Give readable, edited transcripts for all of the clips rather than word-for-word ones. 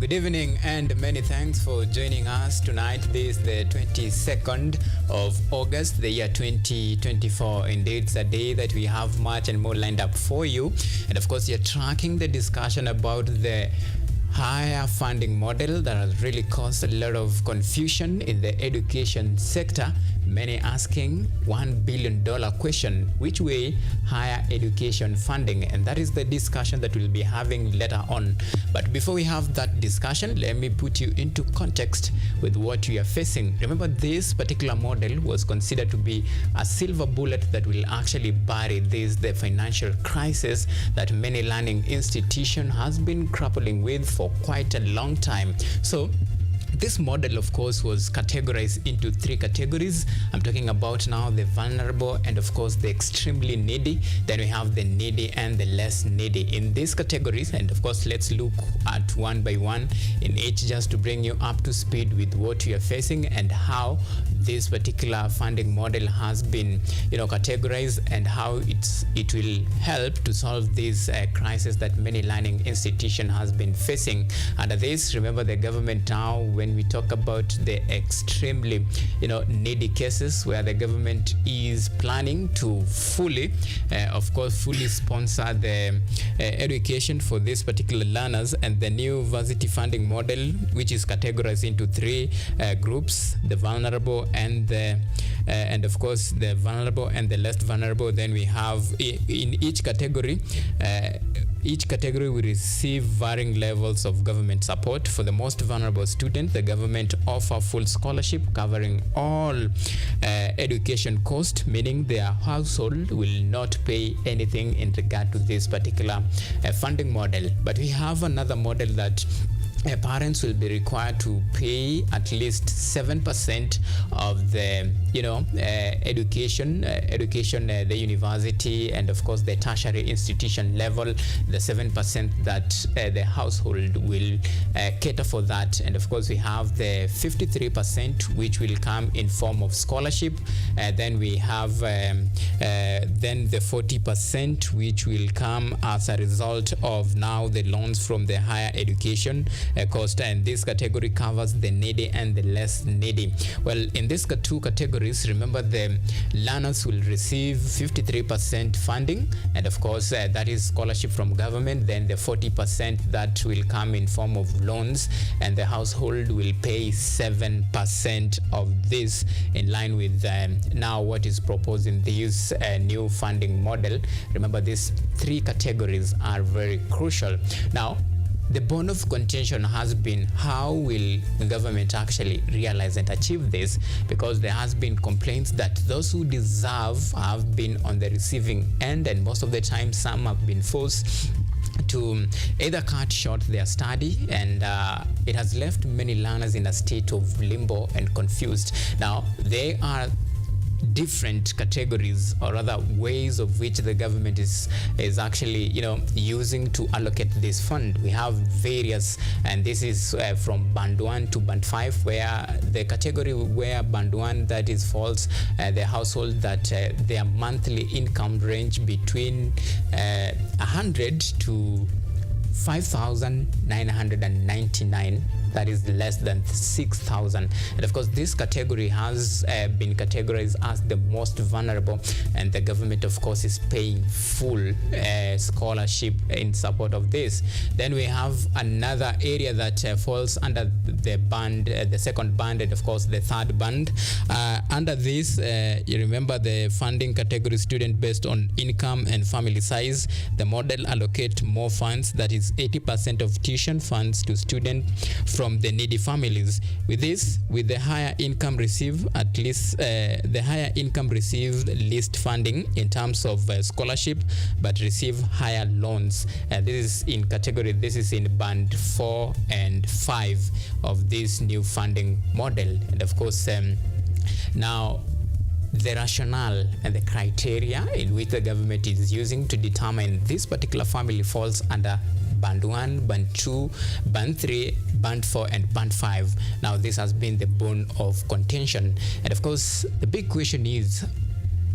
Good evening and many thanks for joining us tonight. This is the 22nd of August, the year 2024. Indeed, it's a day that we have much and more lined up for you. And of course, you're tracking the discussion about the higher funding model that has really caused a lot of confusion in the education sector. Many asking $1 billion question, which way higher education funding? And that is the discussion that we'll be having later on. But before we have that discussion, let me put you into context with what we are facing. Remember, this particular model was considered to be a silver bullet that will actually bury the financial crisis that many learning institution has been grappling with for quite a long time. So this model, of course, was categorized into three categories. I'm talking about now the vulnerable and, of course, the extremely needy. Then we have the needy and the less needy in these categories. And, of course, let's look at one by one in each just to bring you up to speed with what you are facing and how this particular funding model has been, categorized and how it will help to solve this crisis that many learning institution has been facing. Under this, remember the government now, when we talk about the extremely needy cases where the government is planning to fully sponsor the education for these particular learners, and the new varsity funding model, which is categorized into three groups: the vulnerable and of course the vulnerable and the less vulnerable. Then we have in each category will receive varying levels of government support. For the most vulnerable student, the government offer full scholarship covering all education cost, meaning their household will not pay anything in regard to this particular funding model. But we have another model that parents will be required to pay at least 7% of the education, the university and of course the tertiary institution level, the 7% that the household will cater for that. And of course we have the 53% which will come in form of scholarship. Then we have then the 40% which will come as a result of now the loans from the higher education cost, and this category covers the needy and the less needy. Well, in these two categories, remember the learners will receive 53% funding, and of course that is scholarship from government. Then the 40% that will come in form of loans, and the household will pay 7% of this, in line with now what is proposed in this new funding model. Remember, these three categories are very crucial. Now, the bone of contention has been how will the government actually realize and achieve this, because there has been complaints that those who deserve have been on the receiving end, and most of the time some have been forced to either cut short their study, and it has left many learners in a state of limbo and confused. Now, they are different categories, or rather ways of which the government is actually using to allocate this fund. We have various, and this is from band 1 to band 5, where the category where band 1, that is falls the household that their monthly income range between 100 to 5,999, that is less than 6,000. And of course this category has been categorized as the most vulnerable, and the government of course is paying full scholarship in support of this. Then we have another area that falls under the band, the second band, and of course the third band. Under this, you remember the funding category student based on income and family size. The model allocate more funds, that is 80% of tuition funds to students from the needy families. With this, with the higher income receive at least the higher income received least funding in terms of scholarship, but receive higher loans. This is in category, this is in band 4 and 5 of this new funding model. And of course now the rationale and the criteria in which the government is using to determine this particular family falls under band 1, band 2, band 3, band 4 and band 5. Now this has been the bone of contention, and of course the big question is,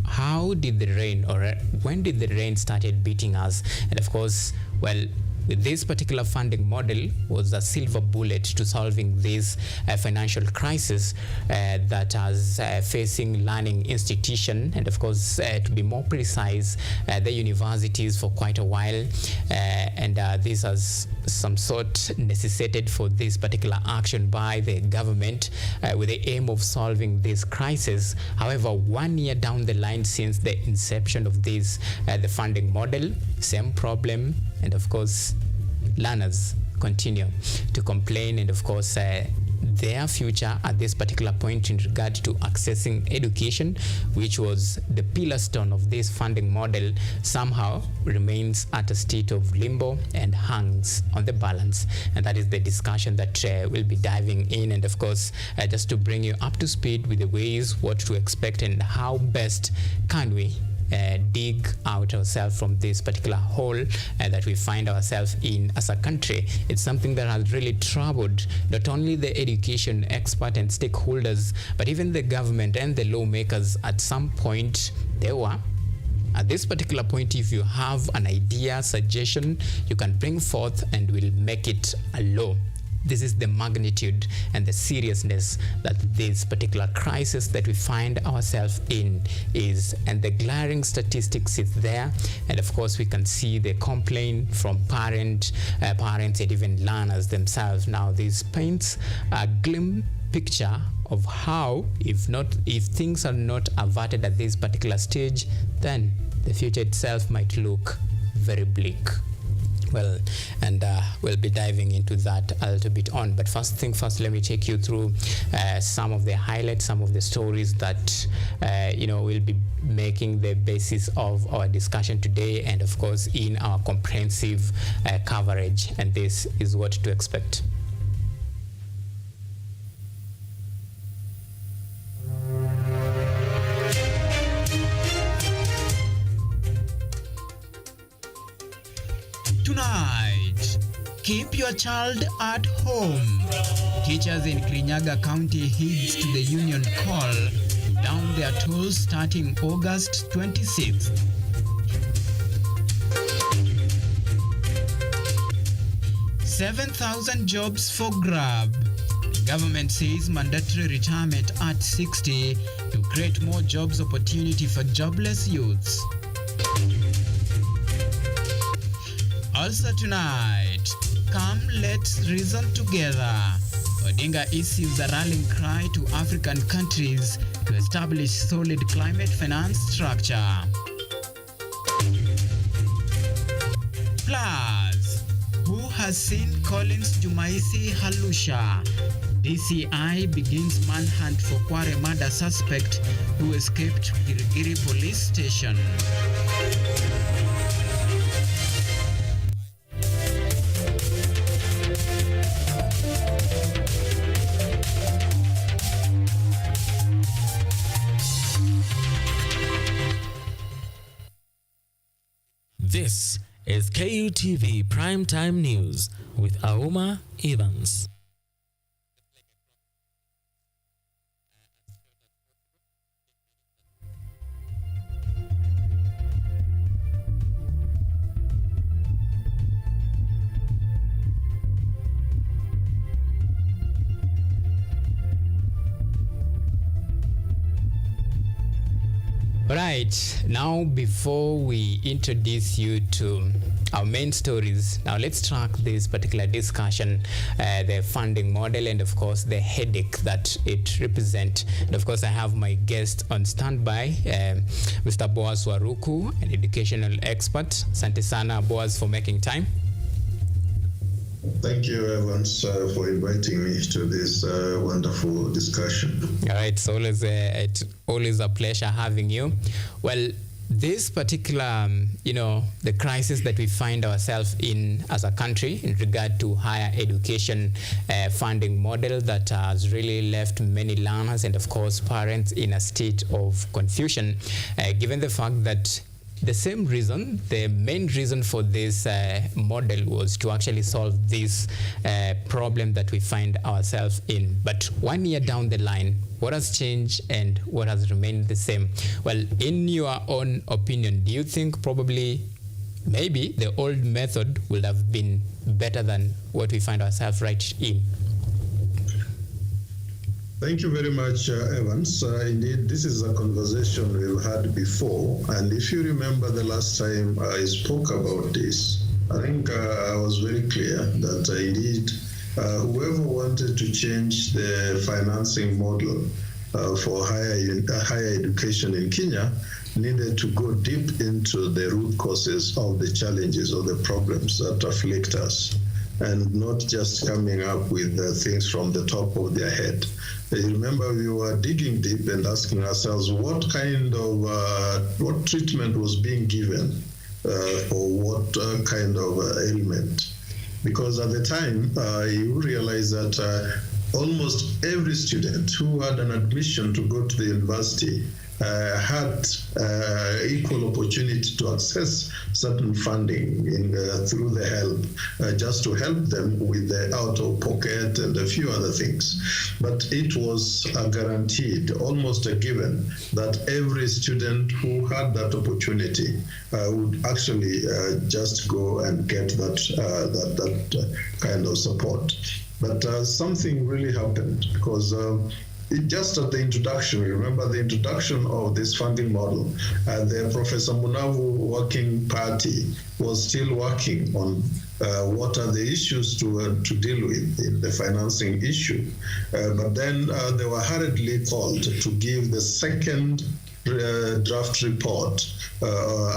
how did the rain, or when did the rain started beating us? And of course, well, with this particular funding model was a silver bullet to solving this financial crisis that is facing learning institution, and of course, to be more precise, the universities for quite a while, and this has some sort necessitated for this particular action by the government with the aim of solving this crisis. However, 1 year down the line since the inception of this the funding model, same problem, and of course learners continue to complain, and of course their future at this particular point in regard to accessing education, which was the pillar stone of this funding model, somehow remains at a state of limbo and hangs on the balance. And that is the discussion that we'll be diving in, and of course just to bring you up to speed with the ways what to expect and how best can we dig out ourselves from this particular hole that we find ourselves in as a country. It's something that has really troubled not only the education expert and stakeholders, but even the government and the lawmakers. At some point they were. At this particular point, if you have an idea, suggestion, you can bring forth and we'll make it a law. This is the magnitude and the seriousness that this particular crisis that we find ourselves in is, and the glaring statistics is there. And of course, we can see the complaint from parents and even learners themselves. Now, this paints a glim picture of how, if things are not averted at this particular stage, then the future itself might look very bleak. Well, and we'll be diving into that a little bit on. But first, let me take you through some of the highlights, some of the stories that will be making the basis of our discussion today, and of course in our comprehensive coverage. And this is what to expect. Tonight, keep your child at home. Teachers in Kirinyaga County heeds to the union call down their tools starting August 26th. $7,000 jobs for grab. The government says mandatory retirement at 60 to create more jobs opportunity for jobless youths. Also tonight, come let's reason together. Odinga issues a rallying cry to African countries to establish solid climate finance structure. Plus, who has seen Collins Jumaisi Halusha? DCI begins manhunt for Kware murder suspect who escaped Girigiri police station. This is KUTV Primetime News with Auma Evans. Right, now before we introduce you to our main stories, now let's track this particular discussion, the funding model, and of course the headache that it represents. And of course I have my guest on standby, Mr. Boaz Waruku, an educational expert. Asante sana Boaz for making time. Thank you, Evans, for inviting me to this wonderful discussion. All right, it's always a pleasure having you. Well, this particular, the crisis that we find ourselves in as a country in regard to higher education funding model that has really left many learners and, of course, parents in a state of confusion, given the fact that the main reason for this model was to actually solve this problem that we find ourselves in. But 1 year down the line, what has changed and what has remained the same? Well, in your own opinion, do you think probably maybe the old method would have been better than what we find ourselves right in. Thank you very much, Evans. Indeed, this is a conversation we've had before. And if you remember the last time I spoke about this, I think I was very clear that indeed, whoever wanted to change the financing model for higher education in Kenya needed to go deep into the root causes of the challenges or the problems that afflict us, and not just coming up with things from the top of their head. You remember we were digging deep and asking ourselves what kind of what treatment was being given for what kind of ailment. Because at the time, you realize that almost every student who had an admission to go to the university had equal opportunity to access certain funding through the help, just to help them with the out-of-pocket and a few other things. But it was guaranteed, almost a given, that every student who had that opportunity would actually just go and get that kind of support. But something really happened, because just at the introduction, remember the introduction of this funding model, the Professor Munavu Working Party was still working on what are the issues to deal with in the financing issue. But then they were hurriedly called to give the second draft report,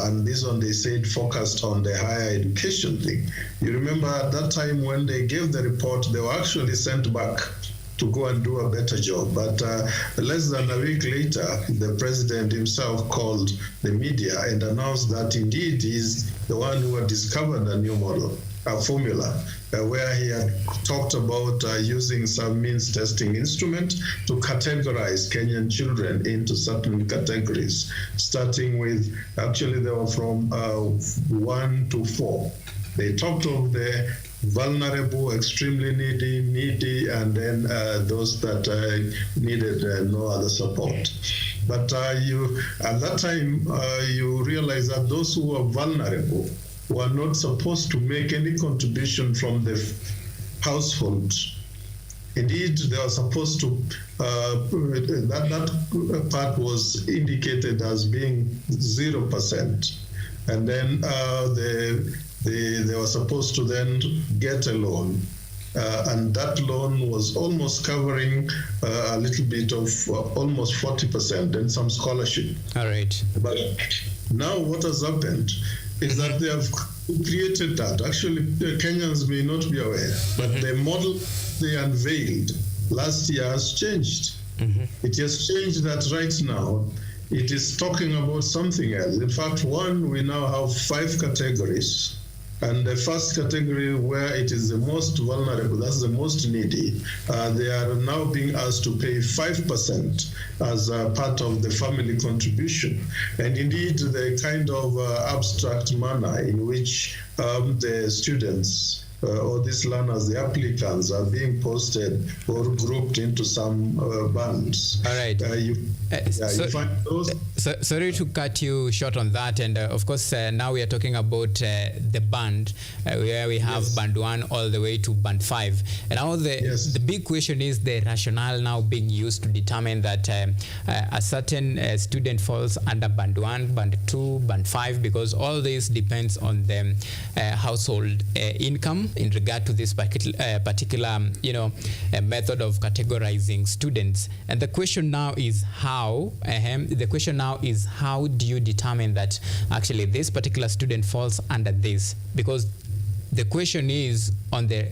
and this one they said focused on the higher education thing. You remember at that time when they gave the report, they were actually sent back to go and do a better job. But less than a week later, the president himself called the media and announced that indeed he's the one who had discovered a new model, a formula, where he had talked about using some means testing instrument to categorize Kenyan children into certain categories, starting with, actually they were from 1 to 4. They talked of the vulnerable, extremely needy, and then those that needed no other support. But at that time, you realize that those who were vulnerable were not supposed to make any contribution from the household. Indeed, they were supposed to, that part was indicated as being 0%. And then they were supposed to then get a loan. And that loan was almost covering a little bit of almost 40% and some scholarship. All right. But now what has happened is that they have created that. Actually, the Kenyans may not be aware, but the model they unveiled last year has changed. It has changed that right now. It is talking about something else. In fact, we now have 5 categories. And the first category, where it is the most vulnerable, that's the most needy, they are now being asked to pay 5% as a part of the family contribution. And indeed, the kind of abstract manner in which the students or these learners, the applicants, are being posted or grouped into some bands. All right. You find those. Sorry to cut you short on that. And of course, now we are talking about the band, where we have band 1 all the way to band 5. And now the big question is the rationale now being used to determine that a certain student falls under band 1, band 2, band 5, because all this depends on the household income in regard to this particular method of categorizing students. And the question now is how do you determine that actually this particular student falls under this? Because the question is on the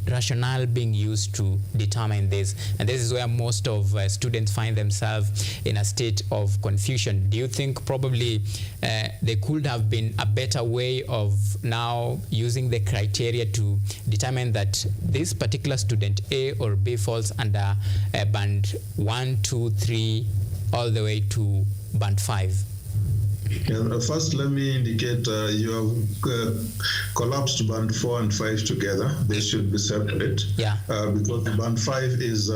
rationale being used to determine this, and this is where most of students find themselves in a state of confusion. Do you think probably there could have been a better way of now using the criteria to determine that this particular student A or B falls under band 1, 2, 3 all the way to band 5? First, let me indicate you have collapsed band 4 and 5 together. They should be separate. Yeah. Because band 5 is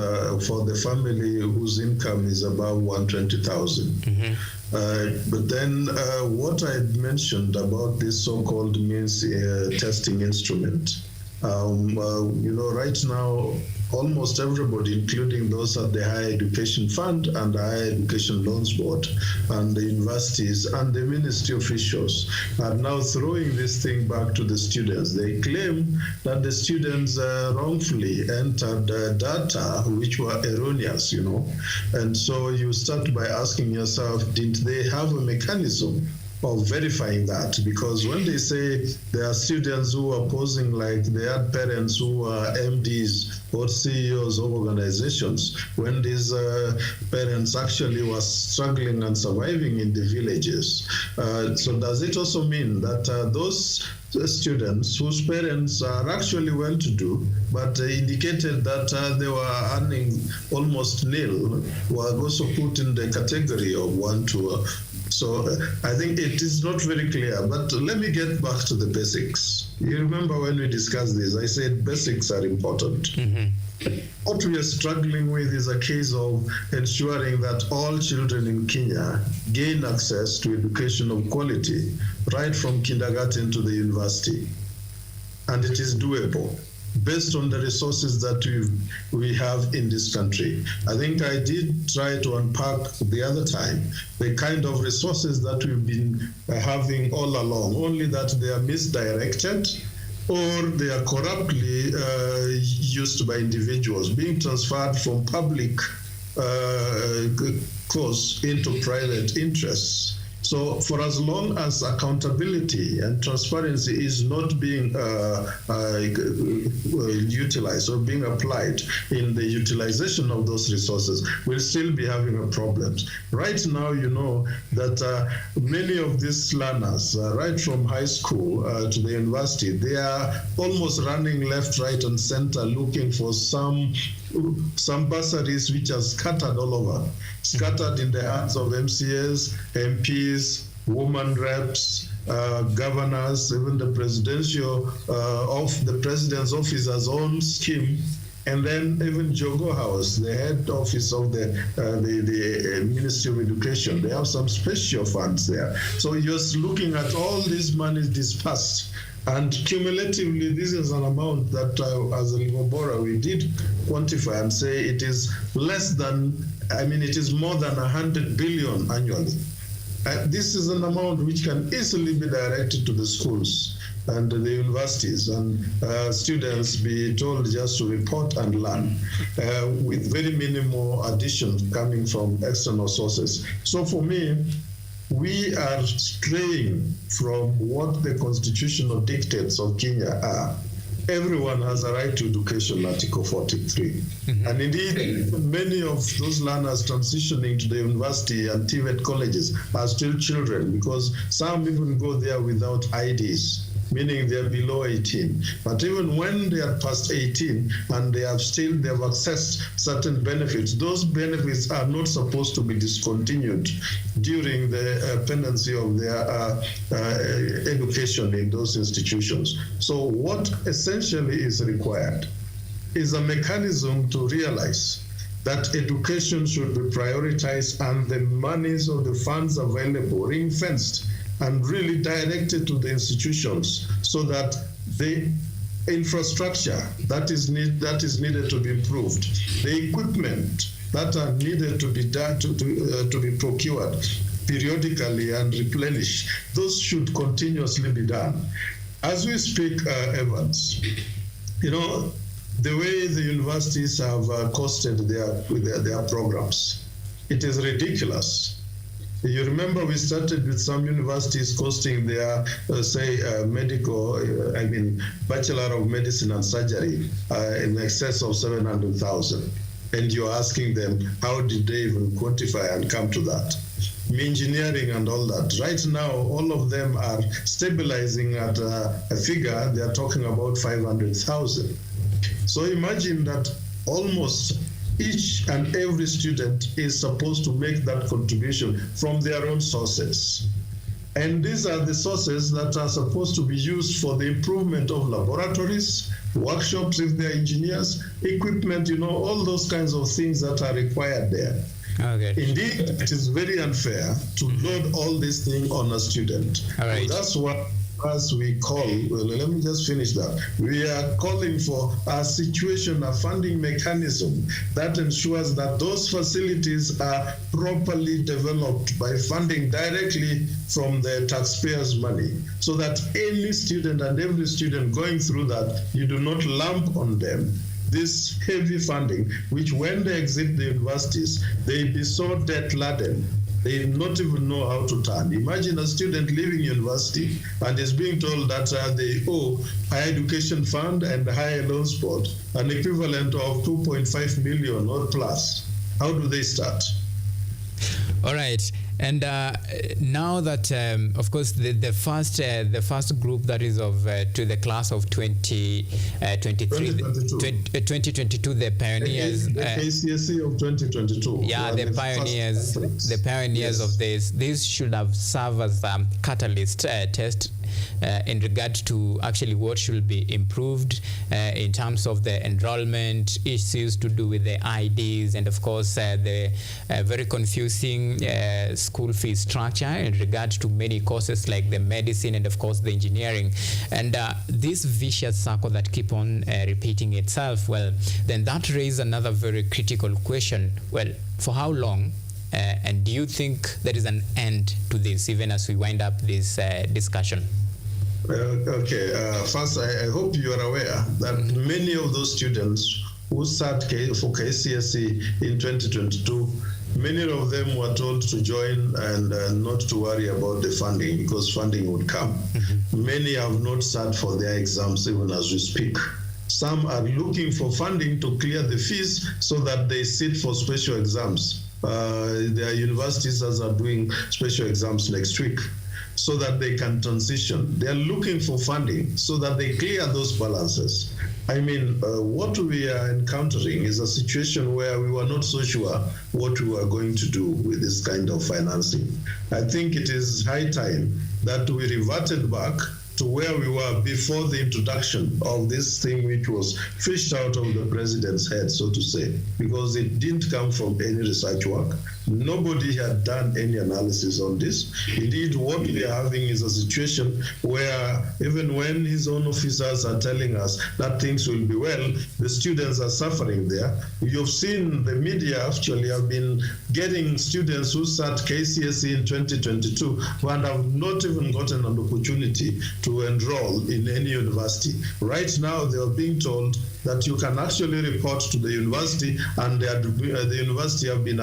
for the family whose income is above 120,000. But then what I mentioned about this so-called means testing instrument, right now, almost everybody, including those at the Higher Education Fund and the Higher Education Loans Board and the universities and the ministry officials, are now throwing this thing back to the students. They claim that the students wrongfully entered data which were erroneous, And so you start by asking yourself, didn't they have a mechanism of verifying that? Because when they say there are students who are posing like they had parents who are MDs or CEOs of organizations, when these parents actually were struggling and surviving in the villages. So does it also mean that those students whose parents are actually well-to-do, but indicated that they were earning almost nil, were also put in the category of 1 to So I think it is not very clear, but let me get back to the basics. You remember when we discussed this, I said basics are important. What we are struggling with is a case of ensuring that all children in Kenya gain access to education of quality, right from kindergarten to the university. And it is doable based on the resources that we have in this country. I think I did try to unpack the other time the kind of resources that we've been having all along, only that they are misdirected or they are corruptly used by individuals, being transferred from public course into private interests. So for as long as accountability and transparency is not being utilized or being applied in the utilization of those resources, we'll still be having a problem. Right now, you know that many of these learners, right from high school to the university, they are almost running left, right, and center looking for some bursaries which are scattered all over, scattered in the hands of MCAs, MPs, women reps, governors, even the presidential of the president's office's own scheme, and then even Jogo House, the head office of the Ministry of Education. They have some special funds there. So you're looking at all these monies dispersed. And cumulatively, this is an amount that as a Livobora, we did quantify and say it is less than, it is more than 100 billion annually. This is an amount which can easily be directed to the schools and the universities, and students be told just to report and learn with very minimal addition coming from external sources. So for me, we are straying from what the constitutional dictates of Kenya are. Everyone has a right to education, Article 43. And indeed, many of those learners transitioning to the university and TVET colleges are still children, because some even go there without IDs, meaning they're below 18. But even when they are past 18 and they have accessed certain benefits, those benefits are not supposed to be discontinued during the pendency of their education in those institutions. So what essentially is required is a mechanism to realize that education should be prioritized and the monies or the funds available ring-fenced and really directed to the institutions, so that the infrastructure that is needed to be improved, the equipment that are needed to be done to be procured periodically and replenished, those should continuously be done. As we speak, Evans, the way the universities have costed their programs, it is ridiculous. You remember we started with some universities costing their, Bachelor of Medicine and Surgery in excess of 700,000. And you're asking them, how did they even quantify and come to that? Engineering and all that. Right now, all of them are stabilizing at a figure, they are talking about 500,000. So imagine that almost each and every student is supposed to make that contribution from their own sources. And these are the sources that are supposed to be used for the improvement of laboratories, workshops if they're engineers, equipment, all those kinds of things that are required there. Okay. Indeed, it is very unfair to load all this thing on a student. All right. So that's what, as we call, let me just finish that. We are calling for a situation, a funding mechanism that ensures that those facilities are properly developed by funding directly from the taxpayers' money, so that any student and every student going through that, you do not lump on them this heavy funding, which when they exit the universities, they be so debt-laden, they not even know how to turn. Imagine a student leaving university and is being told that they owe Higher Education Fund and the Higher Loans Board an equivalent of 2.5 million or plus. How do they start? All right. And now that, of course, the first group that is of to the class of 2022, the pioneers, the KCSE of 2022. Yeah, the pioneers of this should have served as a catalyst test in regard to actually what should be improved in terms of the enrollment issues to do with the IDs, and of course the very confusing school fee structure in regard to many courses like the medicine and of course the engineering, and this vicious circle that keep on repeating itself. Well, then that raises another very critical question. Well, for how long? And do you think there is an end to this, even as we wind up this discussion? First, I hope you are aware that many of those students who sat for KCSE in 2022, many of them were told to join and not to worry about the funding, because funding would come. Many have not sat for their exams even as we speak. Some are looking for funding to clear the fees so that they sit for special exams. There are universities that are doing special exams next week so that they can transition. They are looking for funding so that they clear those balances. I mean, what we are encountering is a situation where we were not so sure what we were going to do with this kind of financing. I think it is high time that we reverted back to where we were before the introduction of this thing, which was fished out of the president's head, so to say, because it didn't come from any research work. Nobody had done any analysis on this. Indeed, what we are having is a situation where even when his own officers are telling us that things will be well, the students are suffering there. You've seen the media actually have been getting students who sat KCSE in 2022 and have not even gotten an opportunity to enroll in any university. Right now, they are being told that you can actually report to the university, and the university have been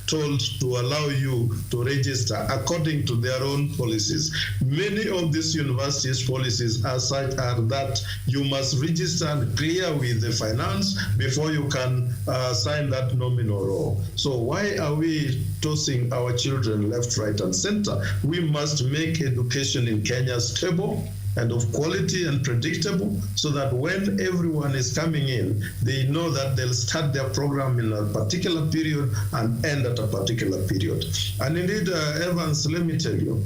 told to allow you to register according to their own policies. Many of these universities' policies are such that you must register and clear with the finance before you can sign that nominal role. So why are we tossing our children left, right, and center? We must make education in Kenya stable and of quality and predictable, so that when everyone is coming in, they know that they'll start their program in a particular period and end at a particular period. And indeed, Evans, let me tell you,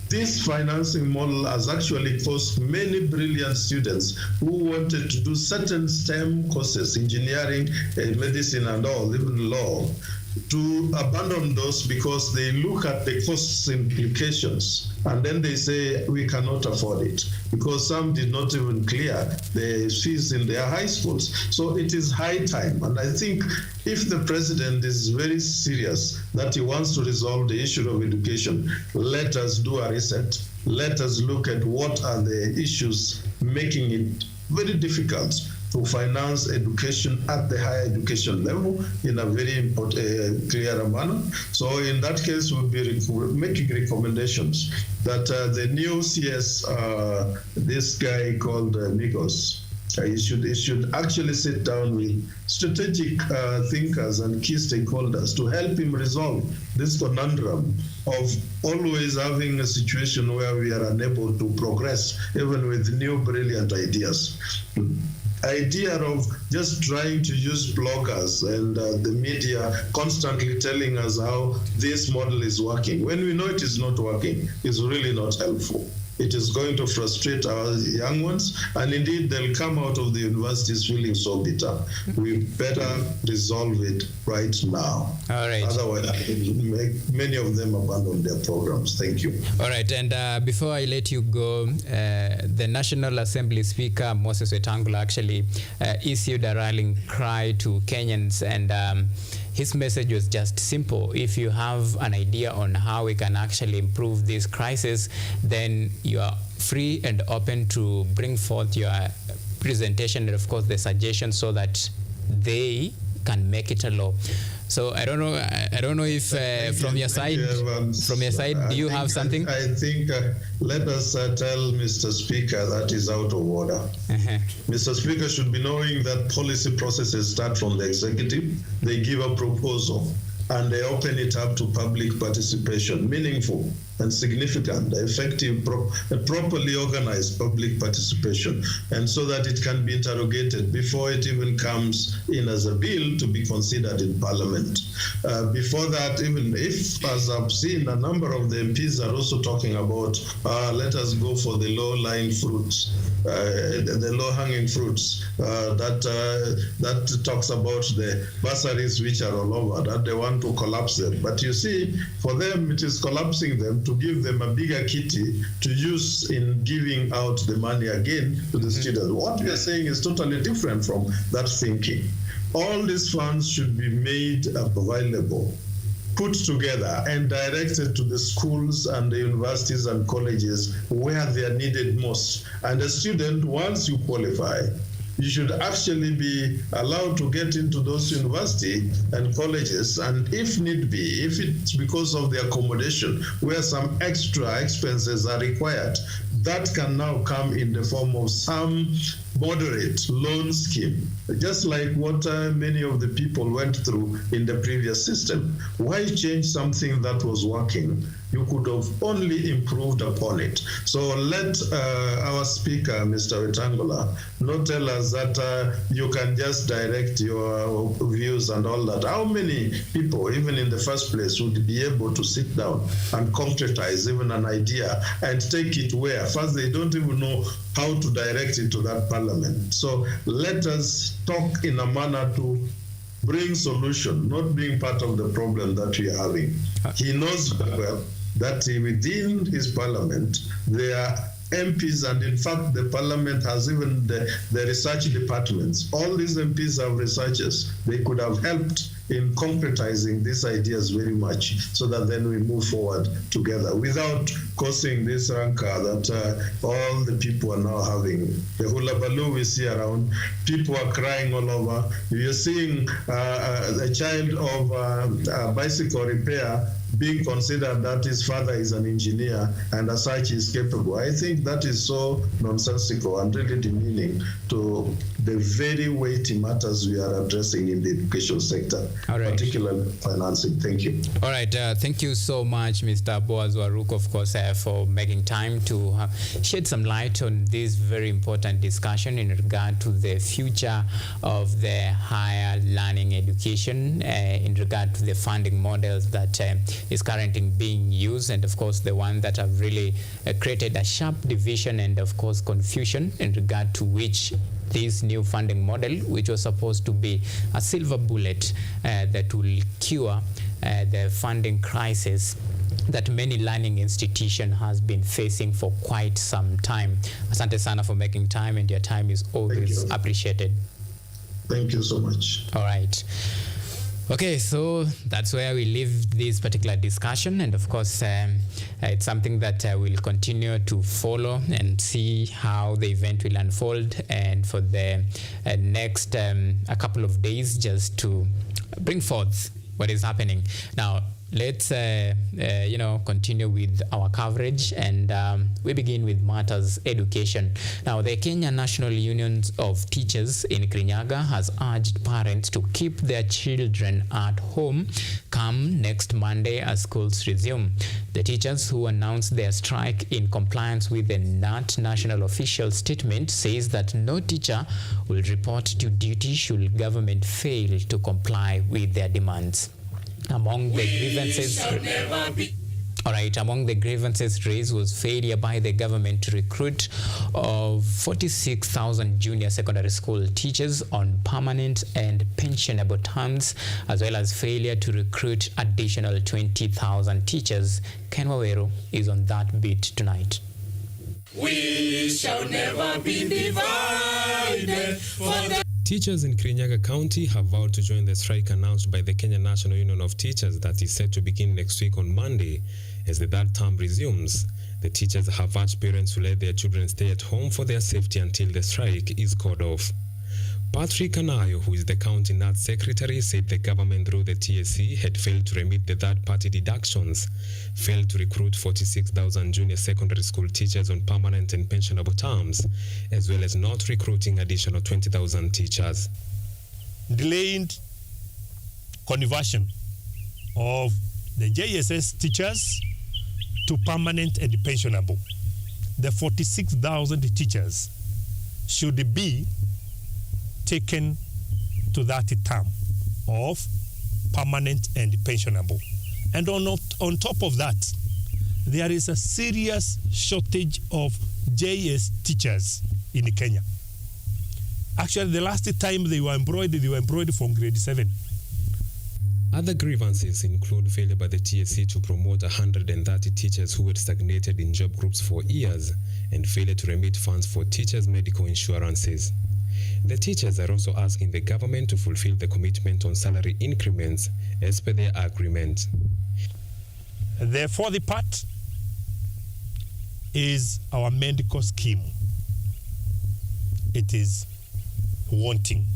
this financing model has actually forced many brilliant students who wanted to do certain STEM courses, engineering, medicine, and all, even law, to abandon those because they look at the cost implications and then they say we cannot afford it, because some did not even clear the fees in their high schools. So it is high time, and I think if the president is very serious that he wants to resolve the issue of education, let us do a reset. Let us look at what are the issues making it very difficult to finance education at the higher education level in a very clear manner. So in that case, we'll be making recommendations that the new CS, this guy called Migos, he should actually sit down with strategic thinkers and key stakeholders to help him resolve this conundrum of always having a situation where we are unable to progress even with new brilliant ideas. idea of just trying to use bloggers and the media constantly telling us how this model is working, when we know it is not working, is really not helpful. It is going to frustrate our young ones, and indeed they'll come out of the universities feeling so bitter. We better resolve it right now. All right. Otherwise, many of them abandon their programs. Thank you. All right. And before I let you go, the National Assembly Speaker, Moses Wetangula, actually issued a rallying cry to Kenyans, and his message was just simple. If you have an idea on how we can actually improve this crisis, then you are free and open to bring forth your presentation and, of course, the suggestions so that they can make it a law. So I don't know if from your side, do you have something? I think let us tell Mr. Speaker that is out of order. Mr. Speaker should be knowing that policy processes start from the executive. They give a proposal and they open it up to public participation, meaningful and significant, effective, properly organized public participation, and so that it can be interrogated before it even comes in as a bill to be considered in Parliament. Before that, even if, as I've seen, a number of the MPs are also talking about, let us go for the low-lying fruits, the low-hanging fruits, that talks about the bursaries which are all over, that they want to collapse them. But you see, for them, it is collapsing them to give them a bigger kitty to use in giving out the money again to the students. What we are saying is totally different from that thinking. All these funds should be made available, put together and directed to the schools and the universities and colleges where they are needed most. And a student, once you qualify, you should actually be allowed to get into those universities and colleges, and if need be, if it's because of the accommodation where some extra expenses are required, that can now come in the form of some moderate loan scheme, just like what many of the people went through in the previous system. Why change something that was working? You could have only improved upon it. So let our speaker, Mr. Wetangula, not tell us that you can just direct your views and all that. How many people, even in the first place, would be able to sit down and concretize even an idea and take it where? First, they don't even know how to direct it to that parliament. So let us talk in a manner to bring solution, not being part of the problem that we are having. He knows very well that within his parliament, there are MPs, and in fact, the parliament has even the research departments. All these MPs have researchers. They could have helped in concretizing these ideas very much, so that then we move forward together without causing this rancor that all the people are now having. The hula baloo we see around, people are crying all over. You're seeing a child of bicycle repair being considered that his father is an engineer and as such is capable. I think that is so nonsensical and really demeaning to the very weighty matters we are addressing in the education sector, particularly financing. Thank you. All right. Thank you so much, Mr. Boaz Waruk, of course, for making time to shed some light on this very important discussion in regard to the future of the higher learning education, in regard to the funding models that is currently being used, and of course the one that have really created a sharp division and of course confusion in regard to which this new funding model, which was supposed to be a silver bullet that will cure the funding crisis that many learning institution has been facing for quite some time. Asante sana for making time, and your time is always appreciated. Thank you so much. All right. Okay, so that's where we leave this particular discussion, and of course it's something that we'll continue to follow and see how the event will unfold, and for the next a couple of days just to bring forth what is happening. Now, Let's continue with our coverage, and we begin with matters education. Now, the Kenya National Union of Teachers in Kirinyaga has urged parents to keep their children at home come next Monday as schools resume. The teachers who announced their strike in compliance with the NAT national official statement says that no teacher will report to duty should government fail to comply with their demands. Among the grievances raised was failure by the government to recruit 46,000 junior secondary school teachers on permanent and pensionable terms, as well as failure to recruit additional 20,000 teachers. Ken Wawero is on that beat tonight. We shall never be divided. Teachers in Kirinyaga County have vowed to join the strike announced by the Kenya National Union of Teachers that is set to begin next week on Monday as the third term resumes. The teachers have urged parents to let their children stay at home for their safety until the strike is called off. Patrick Anayo, who is the county NAT secretary, said the government through the TSC had failed to remit the third-party deductions, failed to recruit 46,000 junior secondary school teachers on permanent and pensionable terms, as well as not recruiting additional 20,000 teachers. Delayed conversion of the JSS teachers to permanent and pensionable. The 46,000 teachers should be taken to that term of permanent and pensionable. And on top of that, there is a serious shortage of JS teachers in Kenya. Actually, the last time they were employed from grade 7. Other grievances include failure by the TSC to promote 130 teachers who had stagnated in job groups for years and failure to remit funds for teachers' medical insurances. The teachers are also asking the government to fulfill the commitment on salary increments as per their agreement. The fourth part is our medical scheme. It is wanting.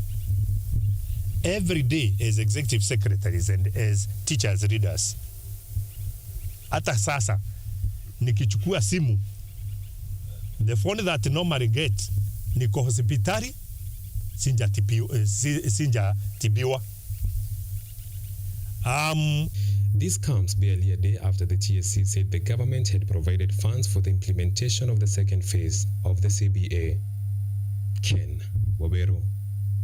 Every day as executive secretaries and as teachers leaders, hata sasa nikichukua simu, the phone that normally get niko hospitali sinja tibiwa. This comes barely a day after the TSC said the government had provided funds for the implementation of the second phase of the CBA. Ken Wawero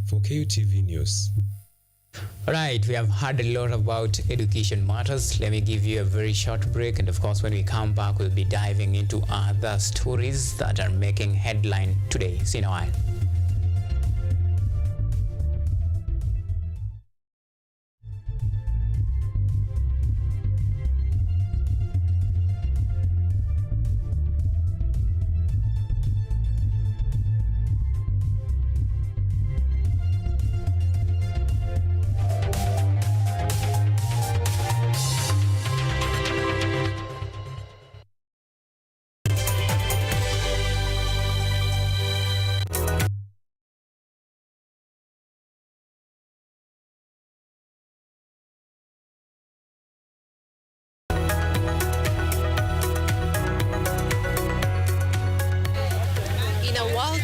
for KUTV News. All right, we have heard a lot about education matters. Let me give you a very short break, and of course when we come back we'll be diving into other stories that are making headline today. See you in a while.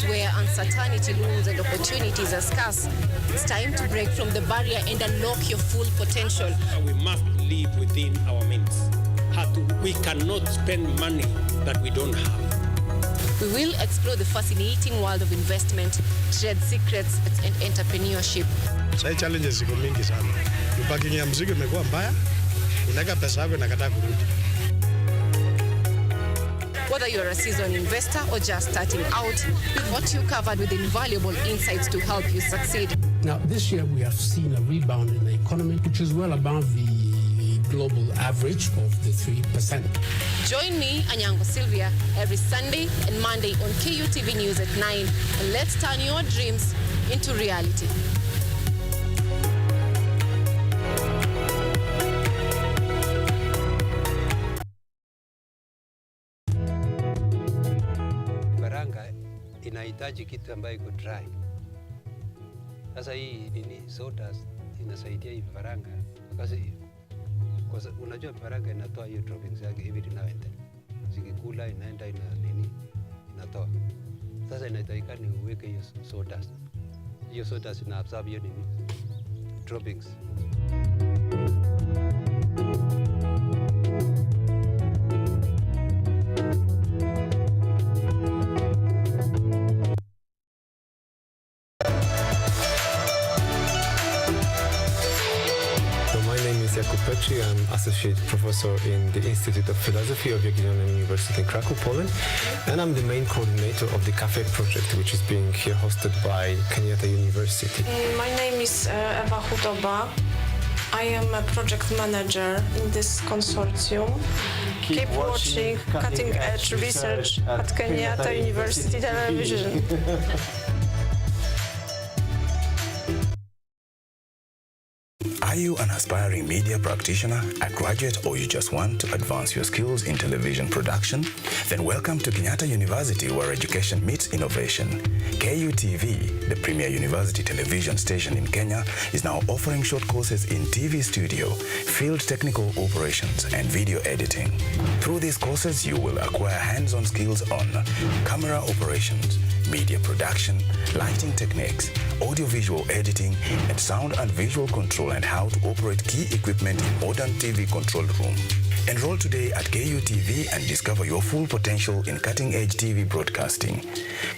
Where uncertainty looms and opportunities are scarce, it's time to break from the barrier and unlock your full potential. We must live within our means. We cannot spend money that we don't have. We will explore the fascinating world of investment, trade secrets, and entrepreneurship. Sasa challenges ziko mingi sana. Parking ya mzigo imekuwa mbaya. Unaweka pesa yako inakataa kurudi. Whether you're a seasoned investor or just starting out, we've got you covered with invaluable insights to help you succeed. Now, this year we have seen a rebound in the economy, which is well above the global average of the 3%. Join me, Anyango Sylvia, every Sunday and Monday on KUTV News at 9, and let's turn your dreams into reality. Inahitaji kitu ambayo iko dry. Sasa hii nini soda inasaidia hii vifaranga. Kasi unajua vifaranga inatoa hiyo droppings yake hivi inaenda. Zikikula inaenda inatoa. Sasa inatakikana uweke hiyo sawdust. Hiyo sawdust ina absorb hiyo droppings. I'm Associate Professor in the Institute of Philosophy of Jagiellonian University in Krakow, Poland, and I'm the main coordinator of the Cafe project, which is being here hosted by Kenyatta University. My name is Eva Hudoba. I am a project manager in this consortium. Keep watching cutting-edge research at Kenyatta University Television. Are you an aspiring media practitioner, a graduate, or you just want to advance your skills in television production? Then welcome to Kenyatta University, where education meets innovation. KUTV, the premier university television station in Kenya, is now offering short courses in TV studio, field technical operations, and video editing. Through these courses, you will acquire hands-on skills on camera operations, media production, lighting techniques, audiovisual editing, and sound and visual control, and how to operate key equipment in modern TV control room. Enroll today at KUTV and discover your full potential in cutting-edge TV broadcasting.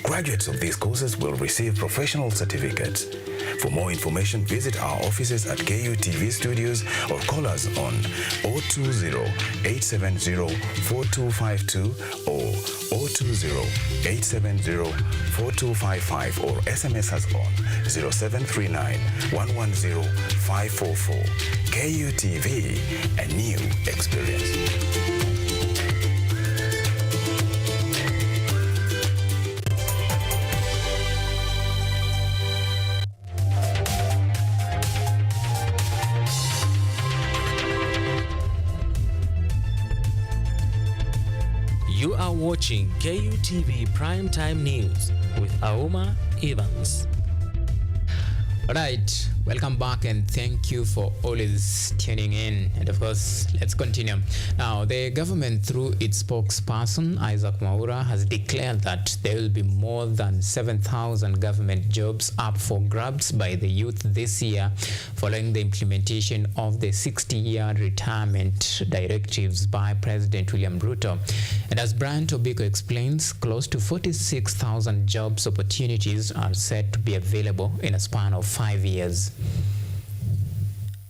Graduates of these courses will receive professional certificates. For more information, visit our offices at KUTV Studios or call us on 020-870-4252 or 020-870-4255 or SMS us on 0739-110-544. KUTV, a new experience. You are watching KUTV Primetime News with Auma Evans. Right, welcome back and thank you for always tuning in. And of course, let's continue. Now, the government through its spokesperson, Isaac Mwaura, has declared that there will be more than 7,000 government jobs up for grabs by the youth this year following the implementation of the 60-year retirement directives by President William Ruto. And as Brian Tobiko explains, close to 46,000 jobs opportunities are set to be available in a span of 5 years.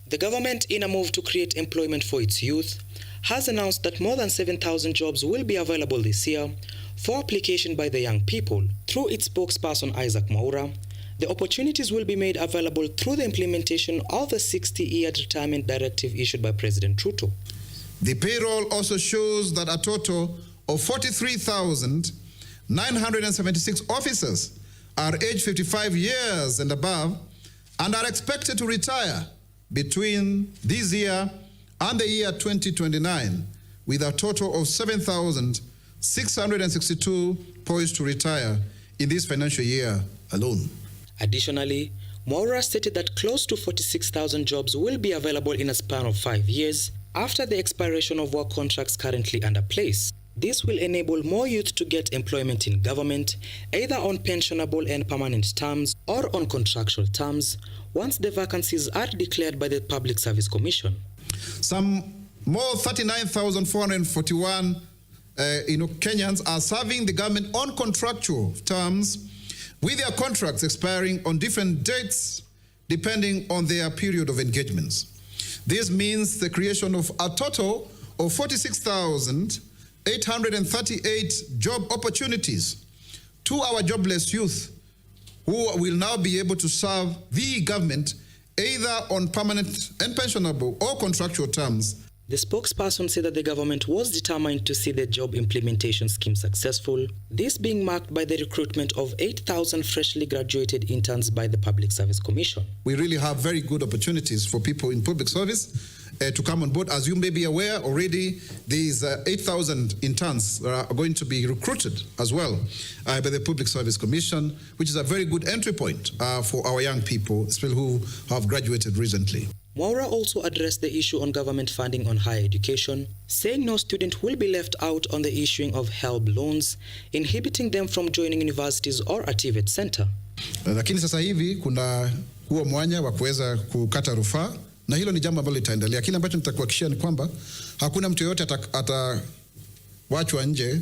The government, in a move to create employment for its youth, has announced that more than 7,000 jobs will be available this year for application by the young people. Through its spokesperson Isaac Mwaura, the opportunities will be made available through the implementation of the 60-year retirement directive issued by President Ruto. The payroll also shows that a total of 43,976 officers are aged 55 years and above and are expected to retire between this year and the year 2029, with a total of 7,662 poised to retire in this financial year alone. Additionally, Mwaura stated that close to 46,000 jobs will be available in a span of 5 years after the expiration of work contracts currently under place. This will enable more youth to get employment in government, either on pensionable and permanent terms or on contractual terms, once the vacancies are declared by the Public Service Commission. Some more 39,441 Kenyans are serving the government on contractual terms, with their contracts expiring on different dates depending on their period of engagements. This means the creation of a total of 46,838 job opportunities to our jobless youth, who will now be able to serve the government either on permanent and pensionable or contractual terms. The spokesperson said that the government was determined to see the job implementation scheme successful, this being marked by the recruitment of 8,000 freshly graduated interns by the Public Service Commission. We really have very good opportunities for people in public service, to come on board. As you may be aware already, these 8,000 interns are going to be recruited as well by the Public Service Commission, which is a very good entry point for our young people, especially who have graduated recently. Mwaura also addressed the issue on government funding on higher education, saying no student will be left out on the issuing of HELB loans, inhibiting them from joining universities or a TVET center. Lakini sasa hivi kuna huo mwanya wa kuweza kukata rufaa, na hilo ni jambo ambalo litaendelea. Kile ambacho nitakuhakikishia ni kwamba hakuna mtu yeyote atawachwa nje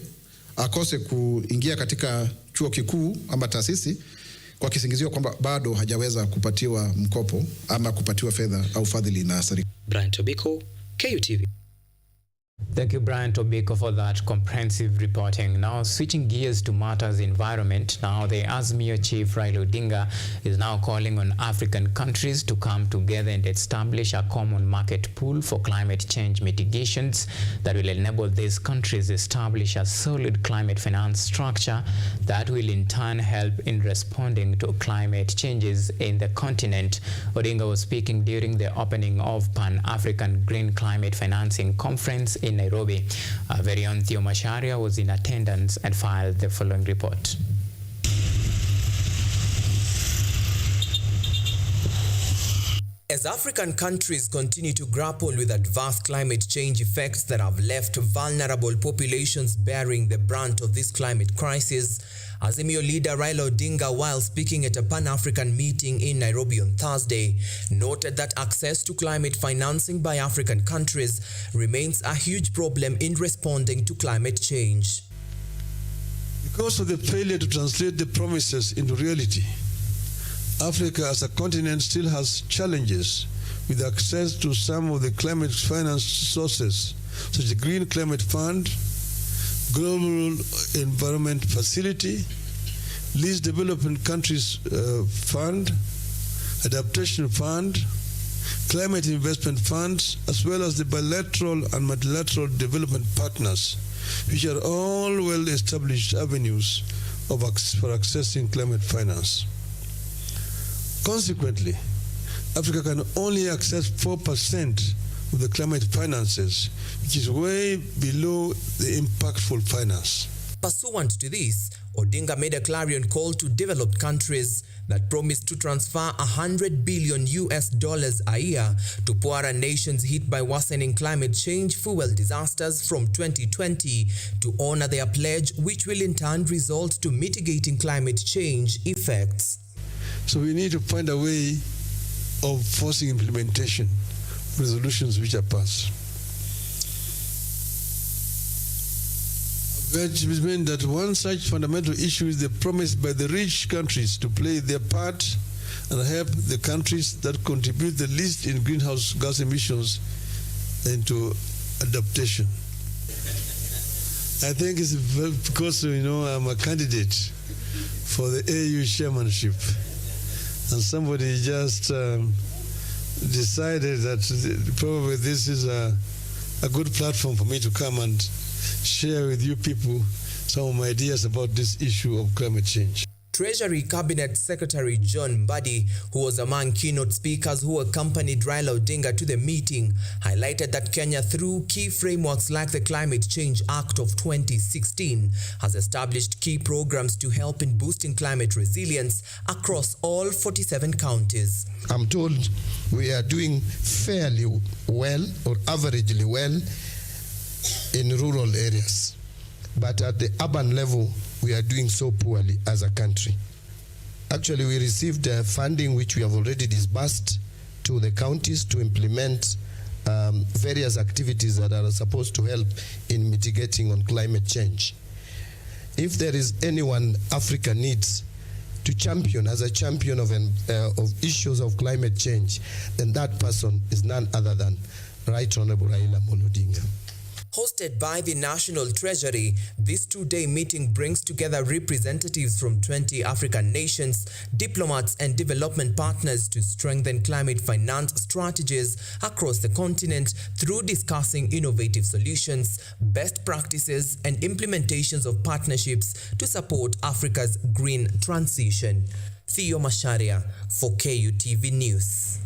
akose kuingia katika chuo kikuu ama taasisi kwa kisingizio kwamba bado hajaweza kupatiwa mkopo ama kupatiwa fedha au fadhili na serikali. Brian Tobiko, KUTV. Thank you, Brian Tobiko, for that comprehensive reporting. Now, switching gears to matters environment. Now, the Azimio chief, Raila Odinga, is now calling on African countries to come together and establish a common market pool for climate change mitigations that will enable these countries establish a solid climate finance structure that will in turn help in responding to climate changes in the continent. Odinga was speaking during the opening of Pan-African Green Climate Financing Conference in Nairobi. Our very own Theo Masharia was in attendance and filed the following report. As African countries continue to grapple with adverse climate change effects that have left vulnerable populations bearing the brunt of this climate crisis, Azimio leader Raila Odinga, while speaking at a Pan-African meeting in Nairobi on Thursday, noted that access to climate financing by African countries remains a huge problem in responding to climate change. Because of the failure to translate the promises into reality, Africa as a continent still has challenges with access to some of the climate finance sources, such as the Green Climate Fund, Global Environment Facility, Least Developing Countries Fund, Adaptation Fund, Climate Investment Funds, as well as the bilateral and multilateral development partners, which are all well-established avenues for accessing climate finance. Consequently, Africa can only access 4% of the climate finances, which is way below the impactful finance. Pursuant to this, Odinga made a clarion call to developed countries that promised to transfer $100 billion a year to poorer nations hit by worsening climate change fuel disasters from 2020 to honor their pledge, which will in turn result to mitigating climate change effects. So we need to find a way of forcing implementation of resolutions which are passed. Which means that one such fundamental issue is the promise by the rich countries to play their part and help the countries that contribute the least in greenhouse gas emissions into adaptation. I think it's because, I'm a candidate for the AU chairmanship. And somebody just decided that probably this is a good platform for me to come and share with you people some of my ideas about this issue of climate change. Treasury Cabinet Secretary John Mbadi, who was among keynote speakers who accompanied Raila Odinga to the meeting, highlighted that Kenya, through key frameworks like the Climate Change Act of 2016, has established key programs to help in boosting climate resilience across all 47 counties. I'm told we are doing fairly well or averagely well in rural areas, but at the urban level, we are doing so poorly as a country. Actually, we received funding which we have already disbursed to the counties to implement various activities that are supposed to help in mitigating on climate change. If there is anyone Africa needs to champion as a champion of issues of climate change, then that person is none other than Right Honorable Raila Odinga. Hosted by the National Treasury, this two-day meeting brings together representatives from 20 African nations, diplomats and development partners to strengthen climate finance strategies across the continent through discussing innovative solutions, best practices and implementations of partnerships to support Africa's green transition. Theo Masharia for KUTV News.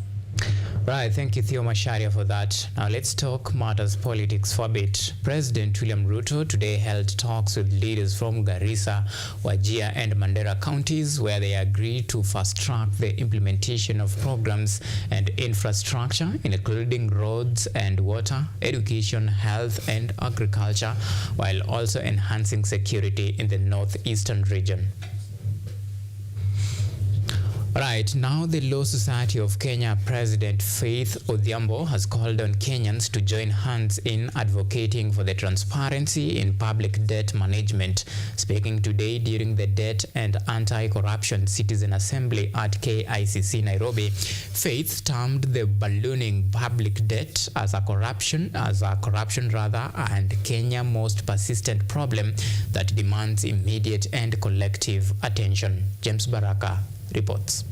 Right, thank you, Theo Masharia, for that. Now let's talk matters politics for a bit. President William Ruto today held talks with leaders from Garissa, Wajir, and Mandera counties, where they agreed to fast-track the implementation of programs and infrastructure, including roads and water, education, health, and agriculture, while also enhancing security in the northeastern region. Right, now the Law Society of Kenya President Faith Odhiambo has called on Kenyans to join hands in advocating for the transparency in public debt management. Speaking today during the Debt and Anti-Corruption Citizen Assembly at KICC Nairobi, Faith termed the ballooning public debt as a corruption and Kenya's most persistent problem that demands immediate and collective attention. James Baraka reports.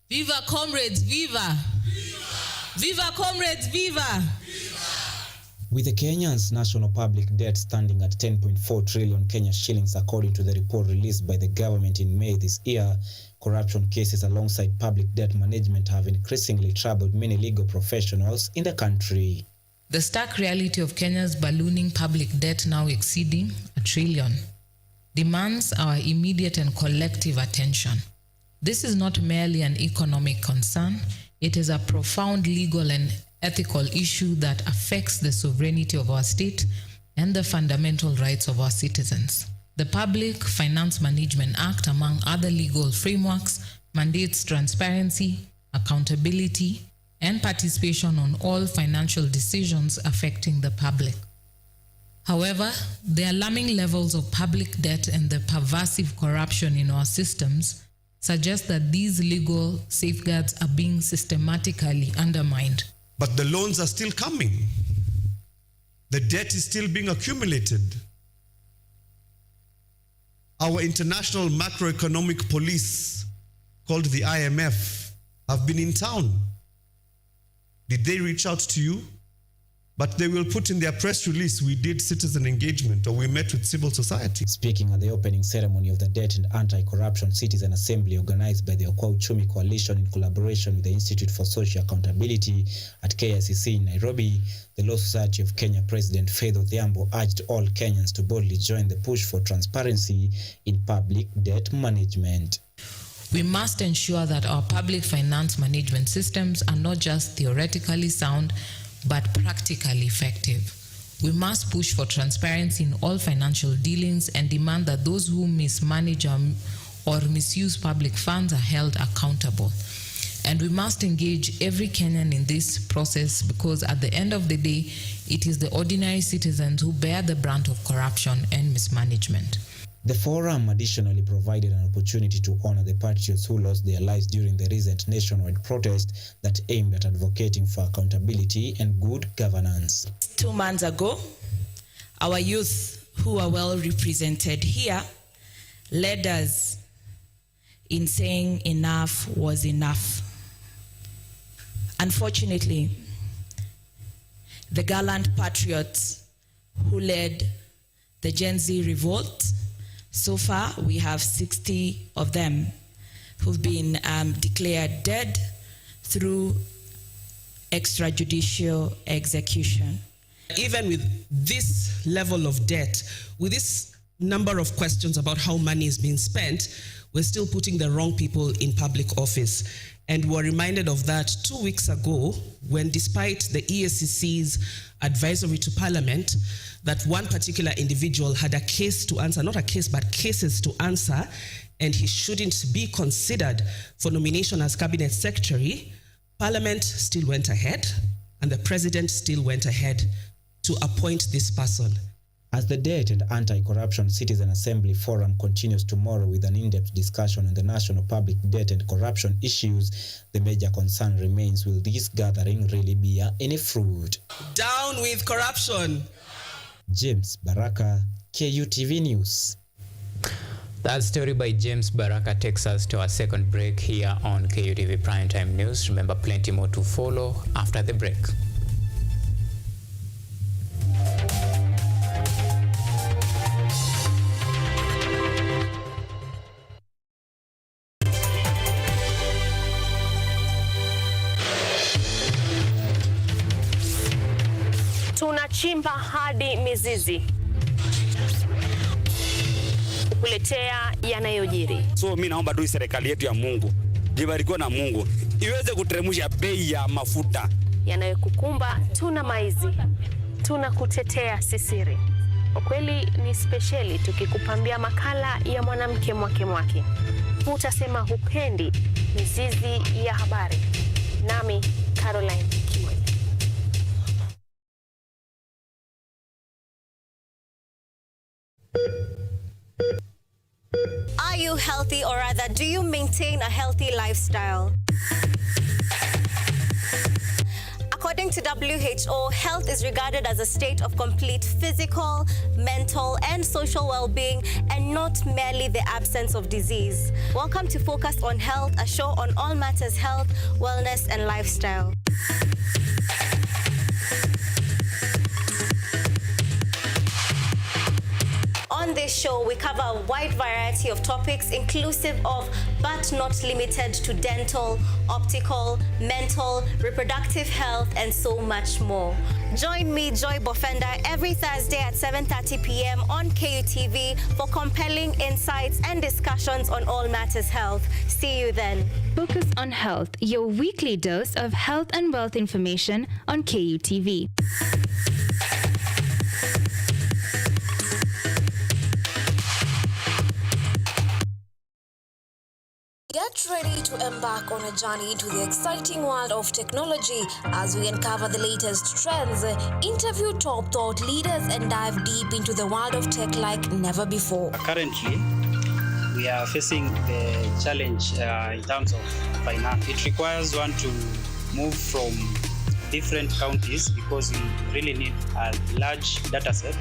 Viva comrades, viva! Viva comrades, viva! With the Kenya's national public debt standing at 10.4 trillion Kenya shillings according to the report released by the government in May this year, corruption cases alongside public debt management have increasingly troubled many legal professionals in the country. The stark reality of Kenya's ballooning public debt, now exceeding $1 trillion, demands our immediate and collective attention. This is not merely an economic concern, it is a profound legal and ethical issue that affects the sovereignty of our state and the fundamental rights of our citizens. The Public Finance Management Act, among other legal frameworks, mandates transparency, accountability, and participation on all financial decisions affecting the public. However, the alarming levels of public debt and the pervasive corruption in our systems suggest that these legal safeguards are being systematically undermined. But the loans are still coming. The debt is still being accumulated. Our international macroeconomic police, called the IMF, have been in town. Did they reach out to you? But they will put in their press release, we did citizen engagement, or we met with civil society. Speaking at the opening ceremony of the Debt and Anti-Corruption Citizen Assembly organized by the Okoa Uchumi Coalition in collaboration with the Institute for Social Accountability at KICC in Nairobi, the Law Society of Kenya President Faith Odhiambo urged all Kenyans to boldly join the push for transparency in public debt management. We must ensure that our public finance management systems are not just theoretically sound, but practically effective. We must push for transparency in all financial dealings and demand that those who mismanage or misuse public funds are held accountable. And we must engage every Kenyan in this process because at the end of the day, it is the ordinary citizens who bear the brunt of corruption and mismanagement. The forum additionally provided an opportunity to honor the patriots who lost their lives during the recent nationwide protest that aimed at advocating for accountability and good governance. 2 months ago, our youth, who are well represented here, led us in saying enough was enough. Unfortunately, the gallant patriots who led the Gen Z revolt, so far, we have 60 of them who've been declared dead through extrajudicial execution. Even with this level of debt, with this number of questions about how money is being spent, we're still putting the wrong people in public office. And we're reminded of that 2 weeks ago when, despite the EACC's advisory to Parliament, that one particular individual had a case to answer, not a case, but cases to answer, and he shouldn't be considered for nomination as Cabinet Secretary, Parliament still went ahead, and the President still went ahead to appoint this person. As the Debt and Anti-Corruption Citizen Assembly Forum continues tomorrow with an in-depth discussion on the national public debt and corruption issues, the major concern remains, will this gathering really bear any fruit? Down with corruption! James Baraka, KUTV News. That story by James Baraka takes us to our second break here on KUTV Primetime News. Remember, plenty more to follow after the break. tunachimba hadi mizizi kukuletea yanayojiri. So mimi naomba tu serikali yetu ya Mungu, ibarikiwe na Mungu, iweze kuteremsha bei ya mafuta. Yanayokukumba tuna maizi, tunakutetea sisiri. Ukweli ni spesheli tukikupambia makala ya mwanamke mwake. Utasema hupendi mizizi ya habari. Nami Caroline Kimweli. Are you healthy, or rather, do you maintain a healthy lifestyle? According to WHO, health is regarded as a state of complete physical, mental, and social well-being, and not merely the absence of disease. Welcome to Focus on Health, a show on all matters health, wellness, and lifestyle. On this show, we cover a wide variety of topics inclusive of, but not limited to, dental, optical, mental, reproductive health, and so much more. Join me, Joy Bofenda, every Thursday at 7:30 p.m. on KUTV for compelling insights and discussions on all matters health. See you then. Focus on Health, your weekly dose of health and wealth information on KUTV. Get ready to embark on a journey to the exciting world of technology as we uncover the latest trends, interview top thought leaders, and dive deep into the world of tech like never before. Currently, we are facing the challenge in terms of finance. It requires one to move from different counties because we really need a large data set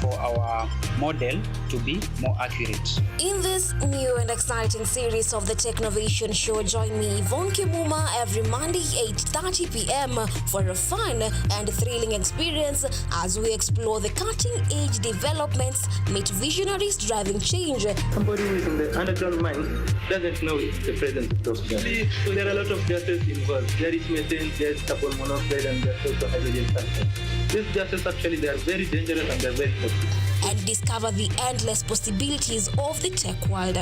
for our model to be more accurate. In this new and exciting series of the Technovation Show, join me, Yvonne Kimuma, every Monday 8:30 p.m. for a fun and thrilling experience as we explore the cutting-edge developments, meet visionaries driving change. Somebody who is in the underground mine doesn't know the presence of those gases. So there are a lot of gases involved. There is methane, there is carbon monoxide, and there's also hydrogen sulfide. These gases actually, they are very dangerous and they're very toxic. And discover the endless possibilities of the tech world.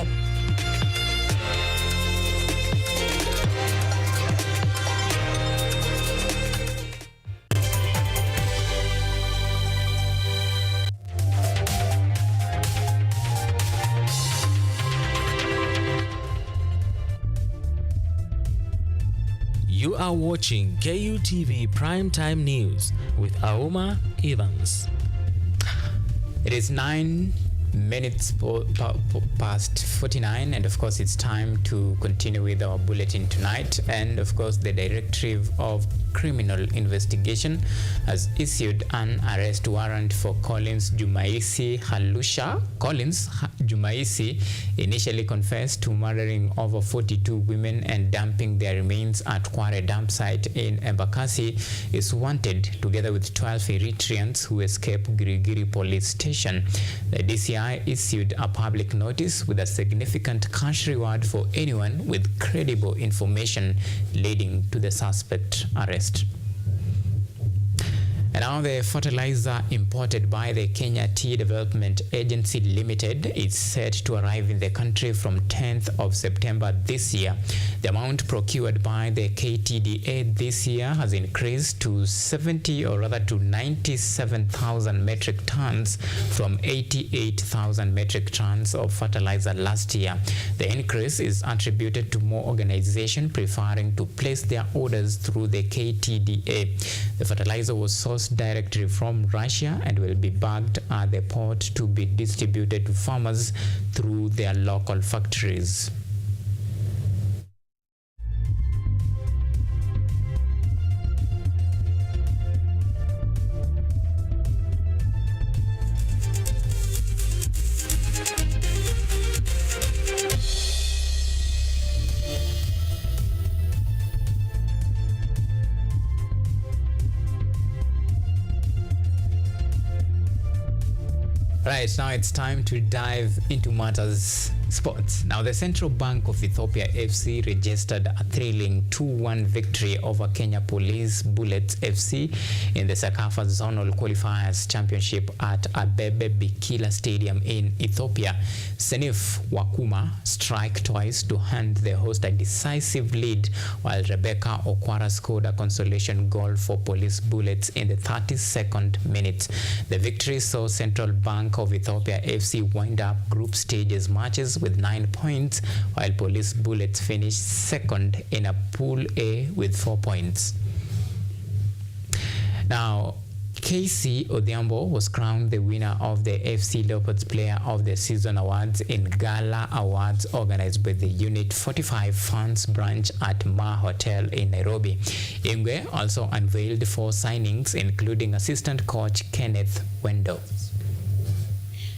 You are watching KUTV Primetime News with Auma Evans. It is 9 minutes past 49, and of course it's time to continue with our bulletin tonight. And of course the Directorate of Criminal Investigation has issued an arrest warrant for Collins Jumaisi Halusha. Collins Jumaisi initially confessed to murdering over 42 women and dumping their remains at Kware dump site in Embakasi. Is wanted together with 12 Eritreans who escaped Girigiri police station. The DCI issued a public notice with a significant cash reward for anyone with credible information leading to the suspect arrest. And now the fertilizer imported by the Kenya Tea Development Agency Limited is set to arrive in the country from 10th of September this year. The amount procured by the KTDA this year has increased to 97,000 metric tons from 88,000 metric tons of fertilizer last year. The increase is attributed to more organizations preferring to place their orders through the KTDA. The fertilizer was sourced directly from Russia and will be bagged at the port to be distributed to farmers through their local factories. Right, now it's time to dive into matters sports. Now, the Central Bank of Ethiopia FC registered a thrilling 2-1 victory over Kenya Police Bullets FC in the Sakafa Zonal Qualifiers Championship at Abebe Bikila Stadium in Ethiopia. Senif Wakuma struck twice to hand the host a decisive lead, while Rebecca Okwara scored a consolation goal for Police Bullets in the 32nd minute. The victory saw Central Bank of Ethiopia FC wind up group stages matches with 9 points, while Police Bullets finished second in a Pool A with 4 points. Now, KC Odhiambo was crowned the winner of the FC Leopards Player of the Season Awards in Gala Awards organized by the Unit 45 Fans branch at Ma Hotel in Nairobi. Ingwe also unveiled 4 signings, including assistant coach Kenneth Wendo.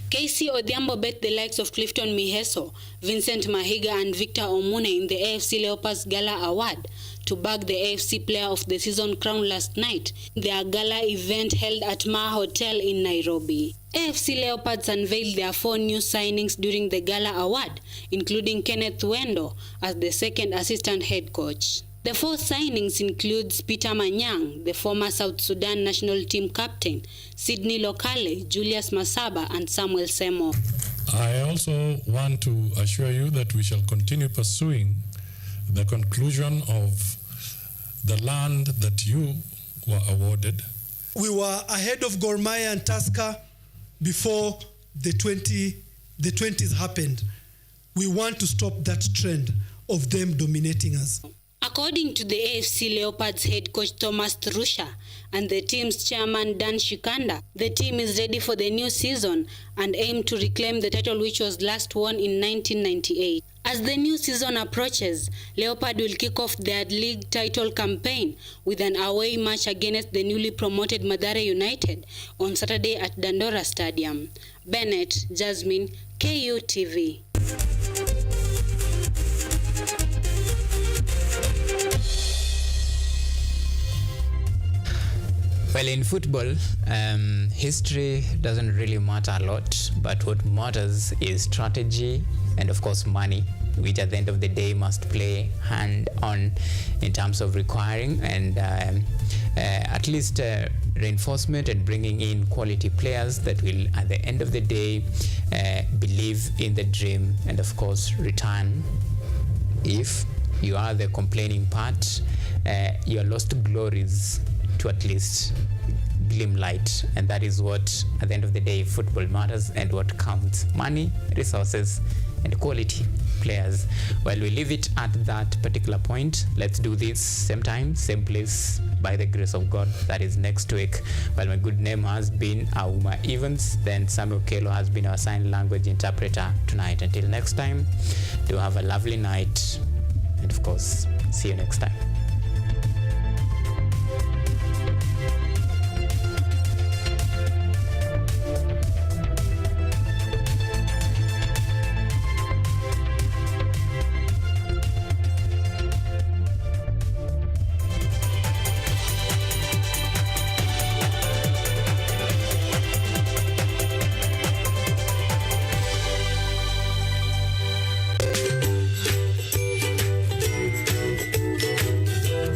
KC Odhiambo bet the likes of Clifton Miheso, Vincent Mahiga and Victor Omune in the AFC Leopards Gala Award to bag the AFC Player of the Season crown last night in their gala event held at Ma Hotel in Nairobi. AFC Leopards unveiled their 4 new signings during the Gala Award, including Kenneth Wendo as the second assistant head coach. The 4 signings includes Peter Manyang, the former South Sudan national team captain, Sydney Lokale, Julius Masaba, and Samuel Semo. I also want to assure you that we shall continue pursuing the conclusion of the land that you were awarded. We were ahead of Gor Mahia and Tusker before the 20s happened. We want to stop that trend of them dominating us. According to the AFC Leopards head coach Thomas Trusha and the team's chairman Dan Shikanda, the team is ready for the new season and aim to reclaim the title which was last won in 1998. As the new season approaches, Leopard will kick off their league title campaign with an away match against the newly promoted Mathare United on Saturday at Dandora Stadium. Bennett, Jasmine, KUTV. Well, in football, history doesn't really matter a lot, but what matters is strategy and, of course, money, which at the end of the day must play hand on in terms of requiring and at least reinforcement and bringing in quality players that will, at the end of the day, believe in the dream and, of course, return. If you are the complaining part, your lost glories to at least gleam light, and that is what at the end of the day football matters and what counts: money, resources, and quality players. Well, we leave it at that particular point. Let's do this same time, same place, by the grace of God. That is next week. Well, my good name has been Auma Evans, then Samuel Kelo has been our sign language interpreter tonight. Until next time, do have a lovely night, and of course, see you next time.